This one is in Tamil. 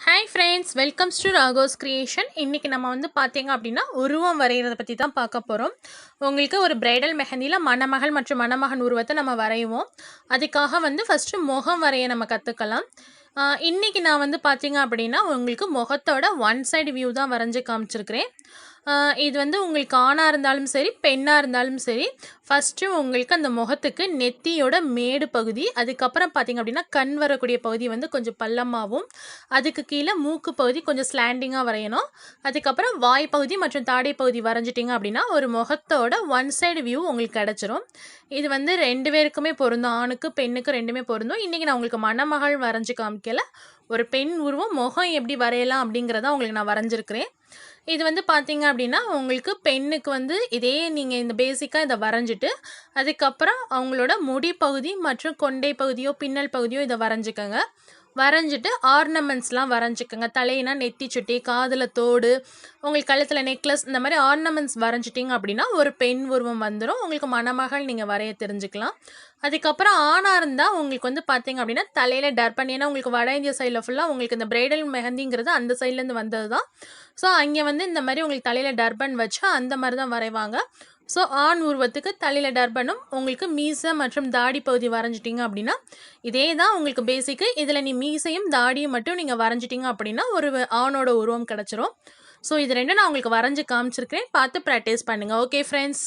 Hi friends, welcome to Ragos creation. இன்னைக்கு நம்ம வந்து பாத்தீங்க அப்படின்னா உருவம் வரையறத பத்தி தான் பார்க்க போறோம். உங்களுக்கு ஒரு பிரைடல் மெஹந்தில மணமகள் மற்றும் மணமகன் உருவத்தை நம்ம வரைவோம். அதுக்காக வந்து ஃபர்ஸ்ட் முகம் வரைய நம்ம கத்துக்கலாம். இன்னைக்கு நான் வந்து பாத்தீங்க அப்படின்னா உங்களுக்கு முகத்தோட ஒன் சைடு வியூ தான் வரைஞ்சு காமிச்சிருக்கிறேன். இது வந்து உங்களுக்கு ஆணா இருந்தாலும் சரி, பெண்ணா இருந்தாலும் சரி, ஃபர்ஸ்ட்டு உங்களுக்கு அந்த முகத்துக்கு நெத்தியோட மேடு பகுதி, அதுக்கப்புறம் பார்த்தீங்க அப்படின்னா கண் வரக்கூடிய பகுதி வந்து கொஞ்சம் பள்ளமாகவும், அதுக்கு கீழே மூக்கு பகுதி கொஞ்சம் ஸ்லாண்டிங்காக வரையணும். அதுக்கப்புறம் வாய் பகுதி மற்றும் தாடை பகுதி வரைஞ்சிட்டிங்க அப்படின்னா ஒரு முகத்தோட ஒன் சைடு வியூ உங்களுக்கு கிடச்சிரும். இது வந்து 2 பேருக்குமே பொருந்தும், ஆணுக்கு பெண்ணுக்கு 2மே பொருந்தும். இன்றைக்கி நான் உங்களுக்கு மணமகள் வரைஞ்சி காமிக்கல, ஒரு பெண் உருவம் முகம் எப்படி வரையலாம் அப்படிங்கிறத உங்களுக்கு நான் வரைஞ்சிருக்கிறேன். இது வந்து பார்த்தீங்க அப்படின்னா உங்களுக்கு பெண்ணுக்கு வந்து இதே நீங்கள் இந்த பேசிக்காக இதை வரைஞ்சிட்டு அதுக்கப்புறம் அவங்களோட முடி பகுதி மற்றும் கொண்டை பகுதியோ பின்னல் பகுதியோ இதை வரைஞ்சிக்கோங்க. வரைஞ்சிட்டு ஆர்னமெண்ட்ஸ்லாம் வரைஞ்சிக்கோங்க. தலையினா நெத்தி சுட்டி, காதில் தோடு, உங்களுக்கு கழுத்தில் நெக்லஸ், இந்த மாதிரி ஆர்னமெண்ட்ஸ் வரைஞ்சிட்டிங்க அப்படின்னா ஒரு பெண் உருவம் வந்துடும். உங்களுக்கு மணமகள் நீங்கள் வரைய தெரிஞ்சுக்கலாம். அதுக்கப்புறம் ஆணாக இருந்தால் உங்களுக்கு வந்து பார்த்தீங்க அப்படின்னா தலையில் டர்பன், ஏன்னா உங்களுக்கு வட இந்திய சைடில் ஃபுல்லாக உங்களுக்கு இந்த பிரைடல் மெஹந்திங்கிறது அந்த சைட்லேருந்து வந்தது தான். ஸோ அங்கே வந்து இந்த மாதிரி உங்களுக்கு தலையில் டர்பன் வச்சு அந்த மாதிரி தான் வரைவாங்க. ஸோ ஆண் உருவத்துக்கு தலையில் டர்பனும் உங்களுக்கு மீசை மற்றும் தாடி பகுதி வரைஞ்சிட்டிங்க அப்படின்னா இதே தான் உங்களுக்கு பேசிக்கு. இதில் நீ மீசையும் தாடியும் மட்டும் நீங்கள் வரைஞ்சிட்டிங்க அப்படின்னா ஒரு ஆணோட உருவம் கிடச்சிரும். ஸோ இது ரெண்டும் நான் உங்களுக்கு வரைஞ்சி காமிச்சிருக்கேன், பார்த்து ப்ராக்டிஸ் பண்ணுங்கள். Okay friends.